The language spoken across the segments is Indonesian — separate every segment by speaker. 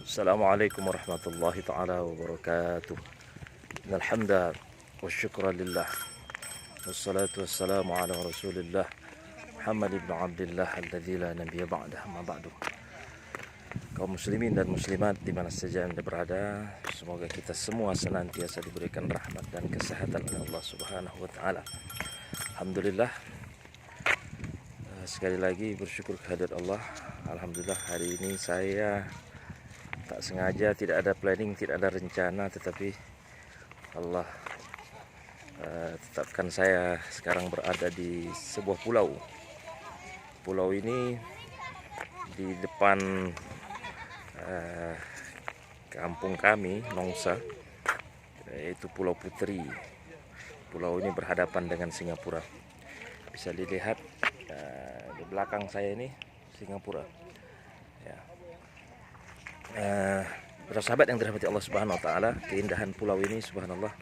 Speaker 1: Assalamualaikum warahmatullahi ta'ala wabarakatuh. Alhamdulillah wa syukra lillah. Wassalatu wassalamu ala rasulillah Muhammad ibn Abdullah alladzi la nabiyya ba'dah, ma ba'du. Kaum muslimin dan muslimat di mana saja Anda berada, semoga kita semua senantiasa diberikan rahmat dan kesehatan oleh Allah Subhanahu wa taala. Alhamdulillah. Sekali lagi bersyukur kehadirat Allah. Alhamdulillah, hari ini saya tak sengaja, tidak ada planning, tidak ada rencana, tetapi Allah tetapkan saya sekarang berada di sebuah pulau. Pulau ini di depan kampung kami, Nongsa, yaitu Pulau Putri. Pulau ini berhadapan dengan Singapura. Bisa dilihat di belakang saya ini Singapura. Ya. Para sahabat yang dirahmati Allah Subhanahu wa taala, keindahan pulau ini subhanallah.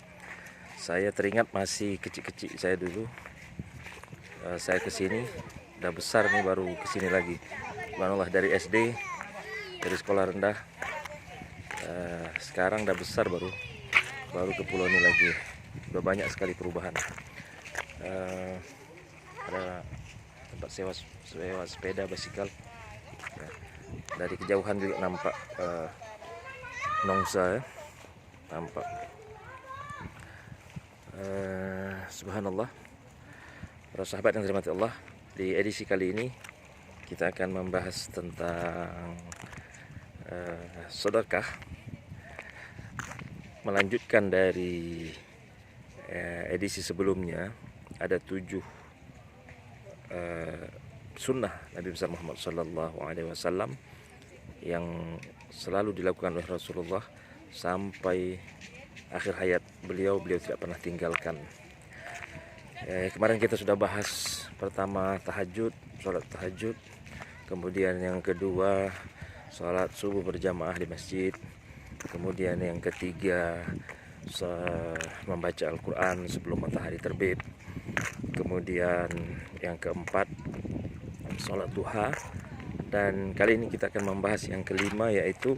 Speaker 1: Saya teringat masih kecil-kecil saya dulu. Saya ke sini udah besar nih, baru ke sini lagi. Subhanallah, dari SD, dari sekolah rendah. Sekarang udah besar baru ke pulau ini lagi. Udah banyak sekali perubahan. Ada tempat sewa sepeda, basikal. Ya. Dari kejauhan juga nampak Nongsa, ya. Tampak. Subhanallah, para sahabat yang dirahmati Allah, di edisi kali ini kita akan membahas tentang sedekah, melanjutkan dari edisi sebelumnya. Ada 7 sunnah Nabi besar Muhammad Sallallahu Alaihi Wasallam yang selalu dilakukan oleh Rasulullah sampai akhir hayat beliau tidak pernah tinggalkan. Kemarin kita sudah bahas pertama tahajud, sholat tahajud, kemudian yang kedua sholat subuh berjamaah di masjid, kemudian yang ketiga membaca Al-Quran sebelum matahari terbit, kemudian yang keempat sholat duha, dan kali ini kita akan membahas yang kelima, yaitu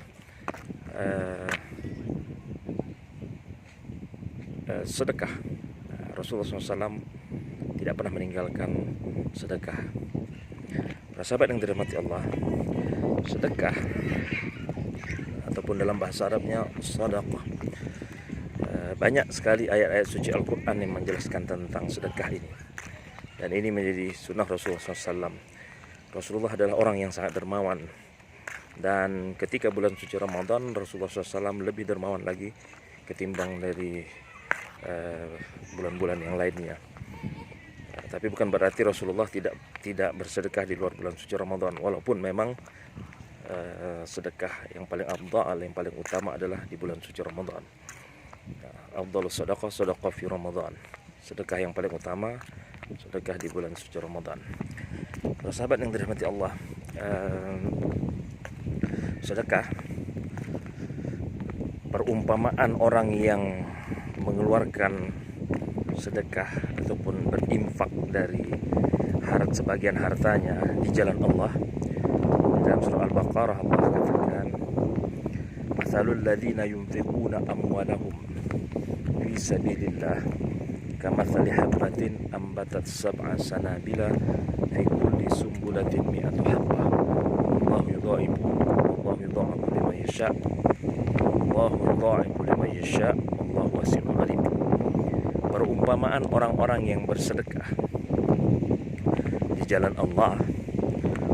Speaker 1: sedekah. Rasulullah SAW tidak pernah meninggalkan sedekah. Para sahabat yang dirahmati Allah, sedekah ataupun dalam bahasa Arabnya shadaqah, banyak sekali ayat-ayat suci Al-Quran yang menjelaskan tentang sedekah ini. Dan ini menjadi sunnah Rasulullah SAW. Rasulullah adalah orang yang sangat dermawan. Dan ketika bulan suci Ramadan, Rasulullah SAW lebih dermawan lagi ketimbang dari bulan-bulan yang lainnya. Tapi bukan berarti Rasulullah tidak bersedekah di luar bulan suci Ramadan. Walaupun memang sedekah yang paling afdal, yang paling utama adalah di bulan suci Ramadan. Afdalus sadaqah sadaqah fi Ramadan. Sedekah yang paling utama sedekah di bulan suci Ramadan. Para sahabat yang dirahmati Allah, sedekah, perumpamaan orang yang mengeluarkan sedekah ataupun berinfak dari sebagian hartanya di jalan Allah. Dalam surah Al-Baqarah Allah katakan, "Matsalul ladzina yunfiquna amwalahum fi sabilillah kamatsali habbatin ambatat sab'a sanabila fi kulli sumbulatin mi'atu habbah wallahu yudha'ifu liman yasha' wallahu yudha'ifu liman yasha' wallahu wasi'un 'alim." Perumpamaan orang-orang yang bersedekah di jalan Allah,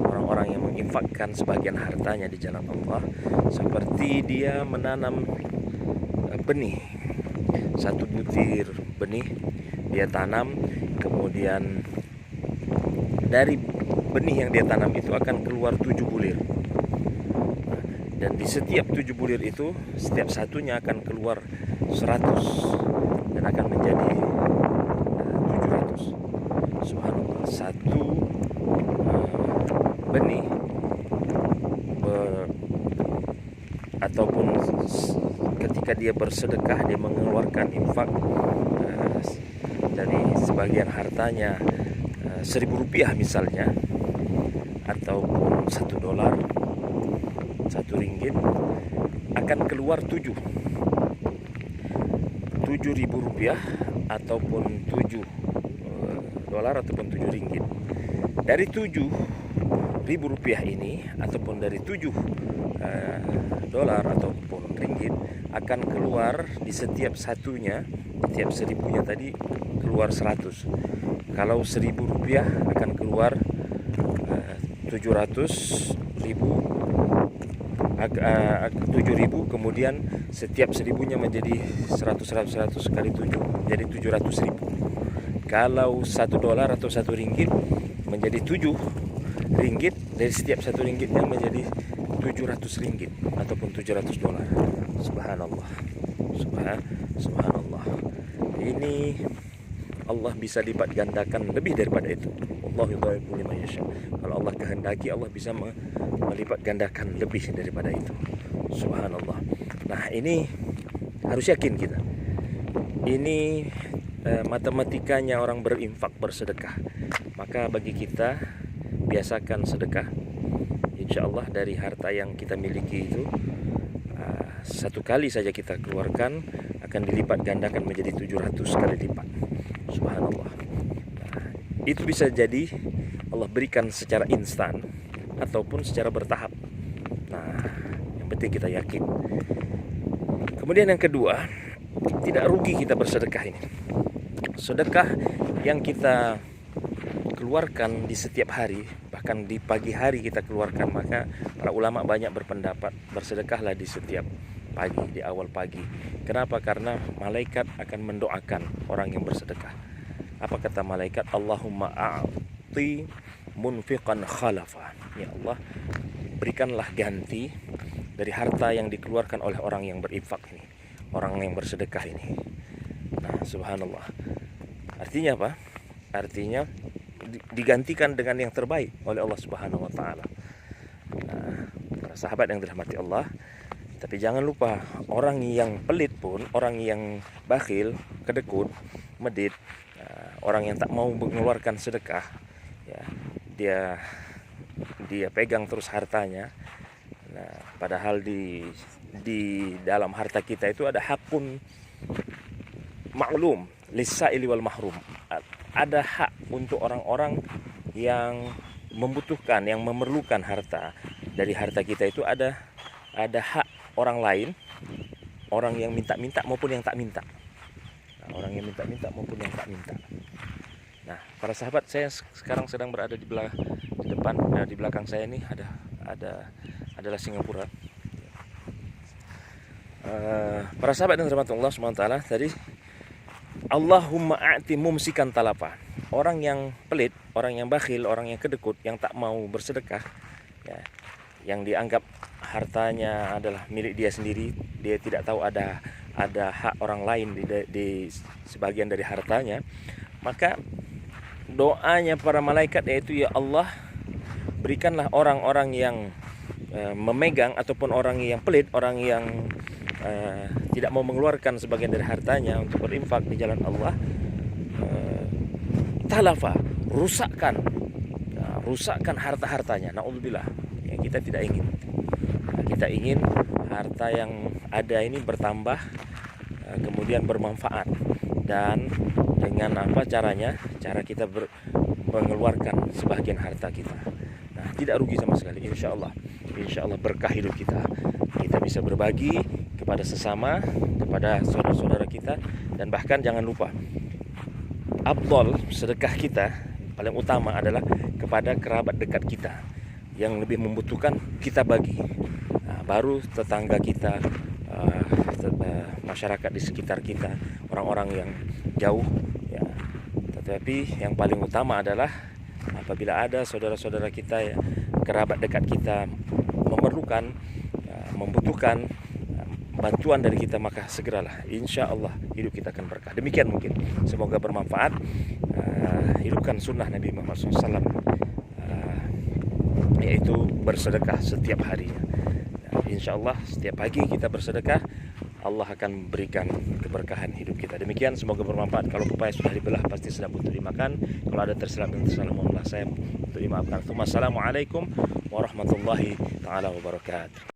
Speaker 1: orang-orang yang menginfakkan sebagian hartanya di jalan Allah, seperti dia menanam benih. Satu butir benih dia tanam, kemudian dari benih yang dia tanam itu akan keluar 7 bulir. Dan di setiap 7 bulir itu, setiap satunya akan keluar 100 dan akan menjadi 700. Subhanallah, satu benih ataupun ketika dia bersedekah, dia mengeluarkan infak dari sebagian hartanya, 1.000 rupiah misalnya, ataupun $1, RM1 akan keluar 7.000 rupiah ataupun 7 dolar ataupun 7 ringgit. Dari 7.000 rupiah ini ataupun dari 7 dolar ataupun ringgit akan keluar di setiap satunya, setiap 1.000-nya tadi keluar 100. Kalau 1.000 rupiah akan keluar 7.000, kemudian setiap 1.000-nya menjadi 100 kali 7 jadi 700.000. Kalau 1 dolar atau 1 ringgit menjadi 7 ringgit, dari setiap 1 ringgitnya menjadi 700 ringgit ataupun 700 dolar. Subhanallah. Subhanallah. Ini Allah bisa lipat gandakan lebih daripada itu. Allahu yudha'ifu liman yasha. Kalau Allah kehendaki, Allah bisa melipat gandakan lebih daripada itu. Subhanallah. Nah, ini harus yakin kita. Ini matematikanya orang berinfak, bersedekah. Maka bagi kita, biasakan sedekah. Insya Allah dari harta yang kita miliki itu, satu kali saja kita keluarkan akan dilipat gandakan menjadi 700 kali lipat. Subhanallah. Nah, itu bisa jadi Allah berikan secara instan ataupun secara bertahap. Nah, yang penting kita yakin. Kemudian yang kedua, tidak rugi kita bersedekah ini. Sedekah yang kita keluarkan di setiap hari, bahkan di pagi hari kita keluarkan, maka para ulama banyak berpendapat bersedekahlah di setiap pagi, di awal pagi. Kenapa? Karena malaikat akan mendoakan orang yang bersedekah. Apa kata malaikat? Allahumma a'ti munfiqan khalafa. Ya Allah, berikanlah ganti dari harta yang dikeluarkan oleh orang yang berinfak ini, orang yang bersedekah ini. Nah, subhanallah. Artinya apa? Artinya digantikan dengan yang terbaik oleh Allah Subhanahu wa taala. Nah, para sahabat yang dirahmati Allah, tapi jangan lupa orang yang pelit pun, orang yang bakhil, kedekut, medit, orang yang tak mau mengeluarkan sedekah, ya, dia pegang terus hartanya. Nah, padahal di dalam harta kita itu ada hakun maklum lis-sa'ili wal mahrum. Ada hak untuk orang-orang yang membutuhkan, yang memerlukan harta. Dari harta kita itu ada hak orang lain, orang yang minta-minta maupun yang tak minta. Nah, orang yang minta-minta maupun yang tak minta. Nah, para sahabat, saya sekarang sedang berada di depan, di belakang saya ini adalah Singapura. Para sahabat yang dirahmati Allah Subhanahu wa taala, tadi Allahumma a'ti mumsikan talapa. Orang yang pelit, orang yang bakhil, orang yang kedekut, yang tak mau bersedekah, ya, yang dianggap hartanya adalah milik dia sendiri, dia tidak tahu ada hak orang lain di sebagian dari hartanya, maka doanya para malaikat yaitu, ya Allah, berikanlah orang-orang yang memegang ataupun orang yang pelit, orang yang tidak mau mengeluarkan sebagian dari hartanya untuk berinfak di jalan Allah, talafa, rusakkan harta-hartanya. Naudzubillah. Ya, kita tidak ingin. Kita ingin harta yang ada ini bertambah, kemudian bermanfaat, dan dengan apa caranya? Cara kita mengeluarkan sebagian harta kita. Nah, tidak rugi sama sekali. Insya Allah berkah hidup kita. Kita bisa berbagi kepada sesama, kepada saudara-saudara kita, dan bahkan jangan lupa, afdal sedekah kita paling utama adalah kepada kerabat dekat kita yang lebih membutuhkan, kita bagi. Nah, baru tetangga kita, masyarakat di sekitar kita, orang-orang yang jauh, ya. Tetapi yang paling utama adalah apabila ada saudara-saudara kita, ya, kerabat dekat kita memerlukan, membutuhkan bantuan dari kita, maka segeralah, insya Allah hidup kita akan berkah. Demikian mungkin, semoga bermanfaat. Hidupkan sunnah Nabi Muhammad SAW, yaitu bersedekah setiap harinya. Insya Allah setiap pagi kita bersedekah, Allah akan berikan keberkahan hidup kita. Demikian, semoga bermanfaat. Kalau pepaya sudah dibelah pasti sedap untuk dimakan. Kalau ada tersilap dan tersalah, mohonlah saya untuk dimaafkan. Assalamualaikum warahmatullahi taala wabarakatuh.